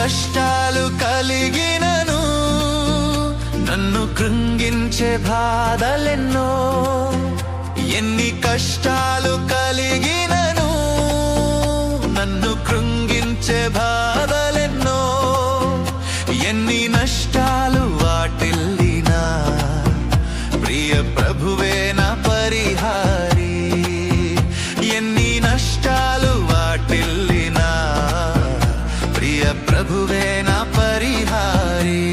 కష్టాలు కలిగినను, నన్ను కృంగించే బాధలెన్నో. ఎన్ని కష్టాలు కలిగినను, నన్ను కృంగించే బాధలెన్నో. ఎన్ని నష్టాలు వాటిల్లినా, ప్రియ ప్రభువే నా పరిహారి. ఎన్ని నష్టాలు వాటిల్లినా, ప్రియ ప్రభువే నా పరిహారి.